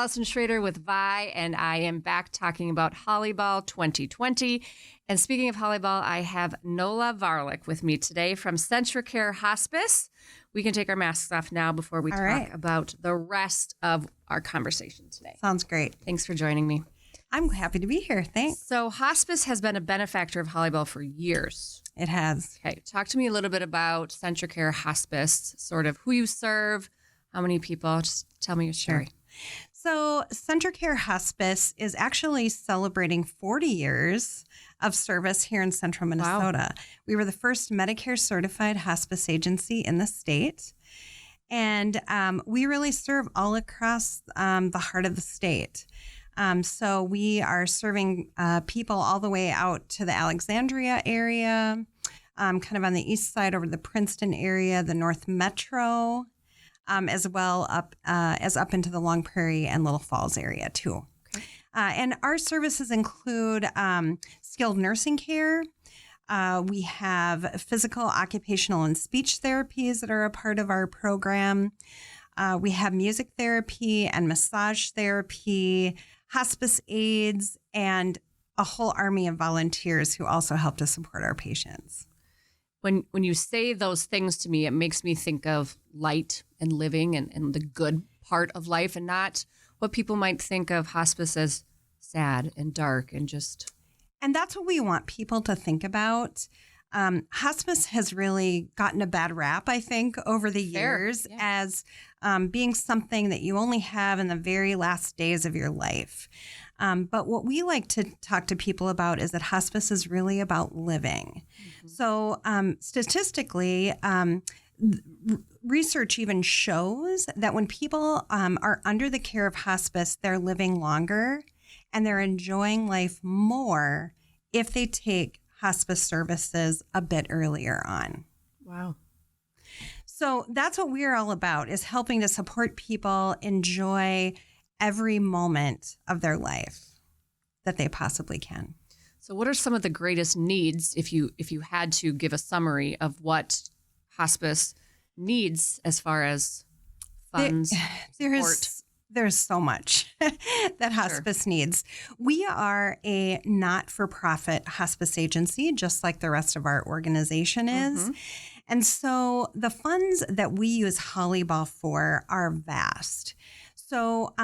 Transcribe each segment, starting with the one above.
Allison Schrader with Vi, and I am back talking about Holyball 2020. And speaking of Holyball, I have Nola Varilek with me today from CentraCare Hospice. We can take our masks off now before we talk about the rest of our conversation today. Sounds great. Thanks for joining me. I'm happy to be here. Thanks. So hospice has been a benefactor of Holyball for years. It has. Okay, talk to me a little bit about CentraCare Hospice, sort of who you serve, how many people. Just tell me your story. So CentraCare Hospice is actually celebrating 40 years of service here in central Minnesota. Wow. We were the first Medicare certified hospice agency in the state. And we really serve all across the heart of the state. So we are serving people all the way out to the Alexandria area, kind of on the east side over the Princeton area, the North Metro, as well as up into the Long Prairie and Little Falls area too. Okay. And our services include skilled nursing care. We have physical, occupational, and speech therapies that are a part of our program. We have music therapy and massage therapy, hospice aides, and a whole army of volunteers who also help to support our patients. When you say those things to me, it makes me think of light and living and the good part of life, and not what people might think of hospice as sad and dark and just... And that's what we want people to think about. Hospice has really gotten a bad rap, I think, over the years as being something that you only have in the very last days of your life. But what we like to talk to people about is that hospice is really about living. Mm-hmm. So statistically, research even shows that when people are under the care of hospice, they're living longer and they're enjoying life more if they take hospice services a bit earlier on. Wow. So that's what we're all about, is helping to support people enjoy every moment of their life that they possibly can. So what are some of the greatest needs, if you had to give a summary of what hospice needs as far as funds, support? There's so much that hospice needs. We are a not-for-profit hospice agency, just like the rest of our organization is. Mm-hmm. And so the funds that we use Holyball for are vast. So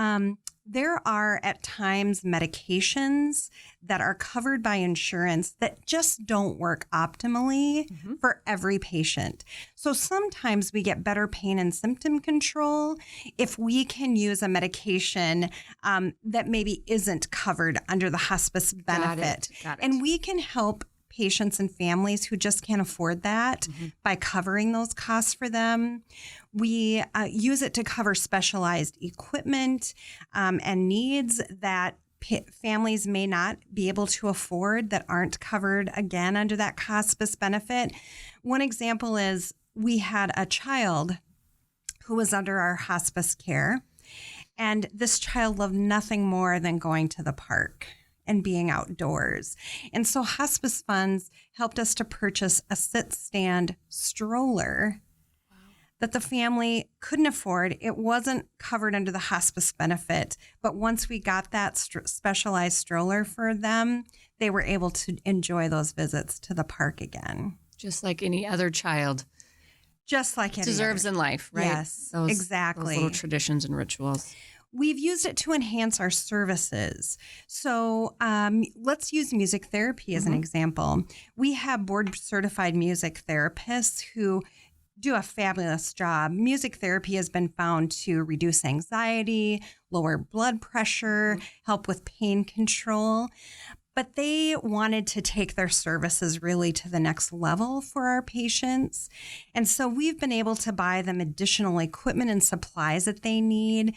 there are at times medications that are covered by insurance that just don't work optimally for every patient. So sometimes we get better pain and symptom control if we can use a medication that maybe isn't covered under the hospice benefit. Got it. And we can help patients and families who just can't afford that by covering those costs for them. We use it to cover specialized equipment and needs that families may not be able to afford that aren't covered, again, under that hospice benefit. One example is we had a child who was under our hospice care, and this child loved nothing more than going to the park and being outdoors. And so hospice funds helped us to purchase a sit-stand stroller that the family couldn't afford. It wasn't covered under the hospice benefit, but once we got that specialized stroller for them, they were able to enjoy those visits to the park again. Just like any other child. Just like any deserves other. In life, right? Yes, exactly. Those little traditions and rituals. We've used it to enhance our services. So let's use music therapy as an example. We have board-certified music therapists who do a fabulous job. Music therapy has been found to reduce anxiety, lower blood pressure, help with pain control. But they wanted to take their services really to the next level for our patients. And so we've been able to buy them additional equipment and supplies that they need.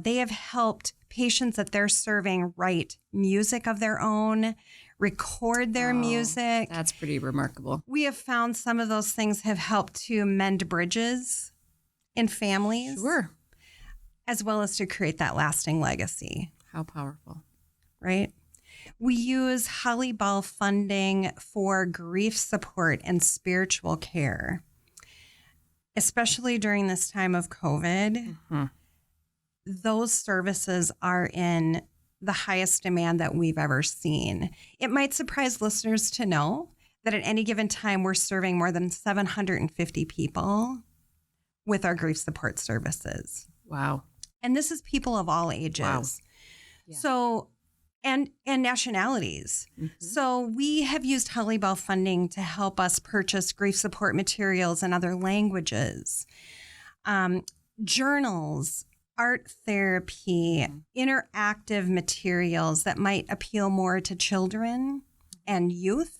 They have helped patients that they're serving write music of their own, record their music. That's pretty remarkable. We have found some of those things have helped to mend bridges in families. Sure. As well as to create that lasting legacy. How powerful. Right? We use Holyball funding for grief support and spiritual care, especially during this time of COVID. those services are in the highest demand that we've ever seen. It might surprise listeners to know that at any given time, we're serving more than 750 people with our grief support services. Wow. And this is people of all ages. Wow. Yeah. So, and nationalities. Mm-hmm. So we have used Holly-Bell funding to help us purchase grief support materials in other languages, journals, art therapy, interactive materials that might appeal more to children and youth.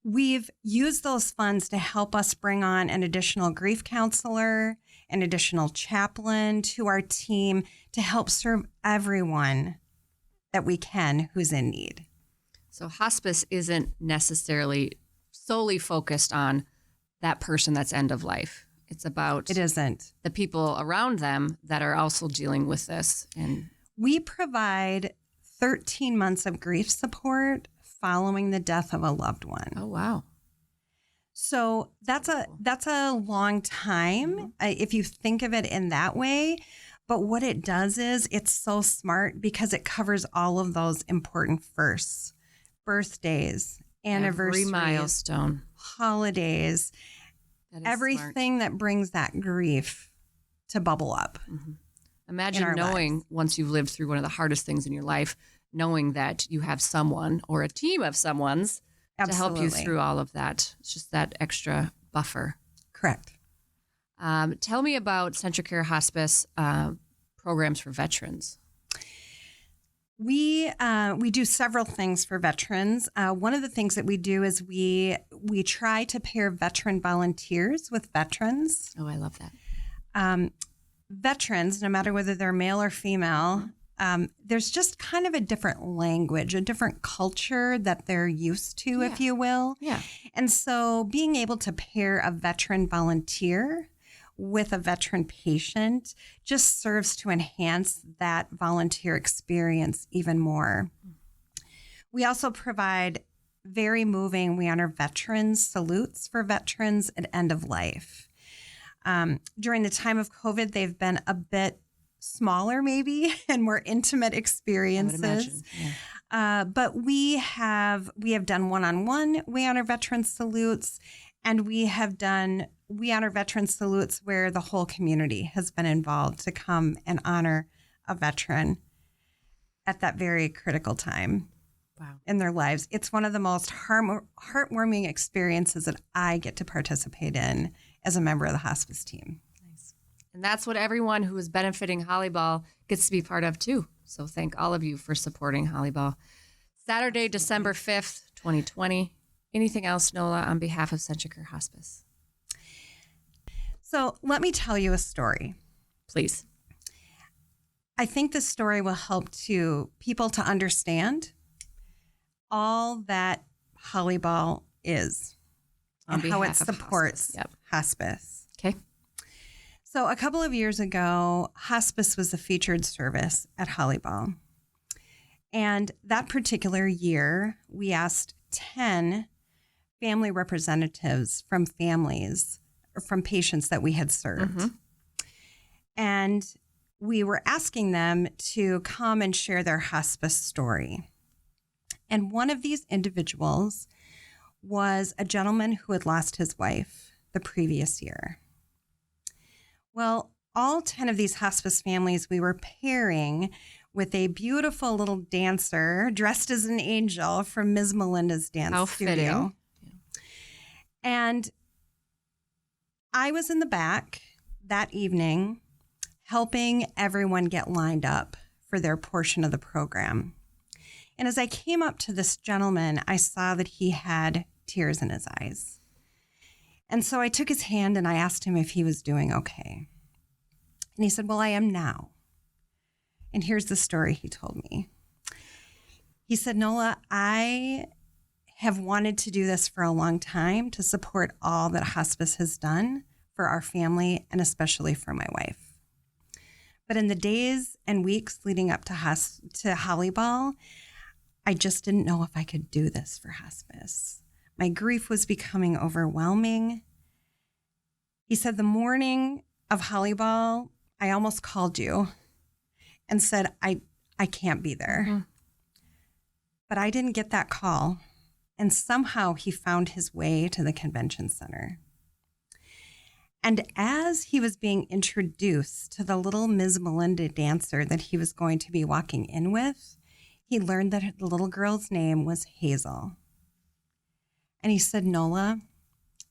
We've used those funds to help us bring on an additional grief counselor, an additional chaplain to our team to help serve everyone that we can who's in need. So hospice isn't necessarily solely focused on that person that's end of life. It's about It isn't. the people around them that are also dealing with this. And we provide 13 months of grief support following the death of a loved one. Oh, wow. So that's a long time if you think of it in that way. But what it does is it's so smart because it covers all of those important firsts, birthdays, anniversaries, every milestone, holidays, everything that brings that grief to bubble up. Mm-hmm. Imagine knowing lives. Once you've lived through one of the hardest things in your life, knowing that you have someone or a team of someone's to help you through all of that. It's just that extra buffer. Correct. Tell me about CentraCare Hospice programs for veterans. We do several things for veterans. One of the things that we do is we try to pair veteran volunteers with veterans. Oh, I love that. Veterans, no matter whether they're male or female, there's just kind of a different language, a different culture that they're used to, if you will. Yeah. And so being able to pair a veteran volunteer with a veteran patient just serves to enhance that volunteer experience even more. We also provide very moving, we honor veterans salutes for veterans at end of life. During the time of COVID, they've been a bit smaller maybe and more intimate experiences. I would imagine. Yeah. But we have done one-on-one We Honor Veterans salutes, and we honor veteran salutes where the whole community has been involved to come and honor a veteran at that very critical time in their lives. It's one of the most heartwarming experiences that I get to participate in as a member of the hospice team. Nice. And that's what everyone who is benefiting Holly-Ball gets to be part of too. So thank all of you for supporting Holly-Ball. Saturday, December 5th, 2020. Anything else, Nola, on behalf of CentraCare Hospice? So let me tell you a story. Please. I think this story will help people to understand all that Holly-Ball is and how it supports hospice. Okay. So a couple of years ago, hospice was a featured service at Holly-Ball. And that particular year, we asked 10 family representatives from patients that we had served. Mm-hmm. And we were asking them to come and share their hospice story. And one of these individuals was a gentleman who had lost his wife the previous year. Well, all 10 of these hospice families we were pairing with a beautiful little dancer dressed as an angel from Ms. Melinda's dance studio. Yeah. And I was in the back that evening helping everyone get lined up for their portion of the program. And as I came up to this gentleman, I saw that he had tears in his eyes. And so I took his hand and I asked him if he was doing okay. And he said, "Well, I am now." And here's the story he told me. He said, "Nola, I have wanted to do this for a long time to support all that hospice has done for our family and especially for my wife. But in the days and weeks leading up to Holly-Ball, I just didn't know if I could do this for hospice. My grief was becoming overwhelming." He said the morning of Holly-Ball, I almost called you and said, I can't be there. Mm-hmm. But I didn't get that call. And somehow he found his way to the convention center. And as he was being introduced to the little Ms. Melinda dancer that he was going to be walking in with, he learned that the little girl's name was Hazel. And he said, Nola,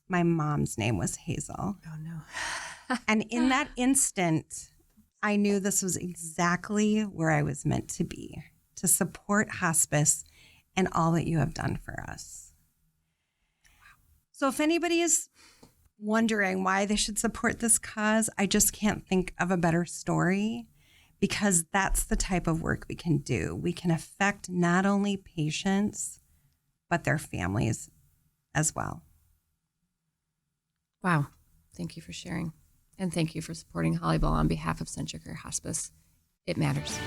my mom's name was Hazel. Oh, no. And in that instant, I knew this was exactly where I was meant to be, to support hospice and all that you have done for us. So if anybody is wondering why they should support this cause, I just can't think of a better story, because that's the type of work we can do. We can affect not only patients, but their families as well. Wow. Thank you for sharing. And thank you for supporting Holly Ball on behalf of CentraCare Hospice. It matters.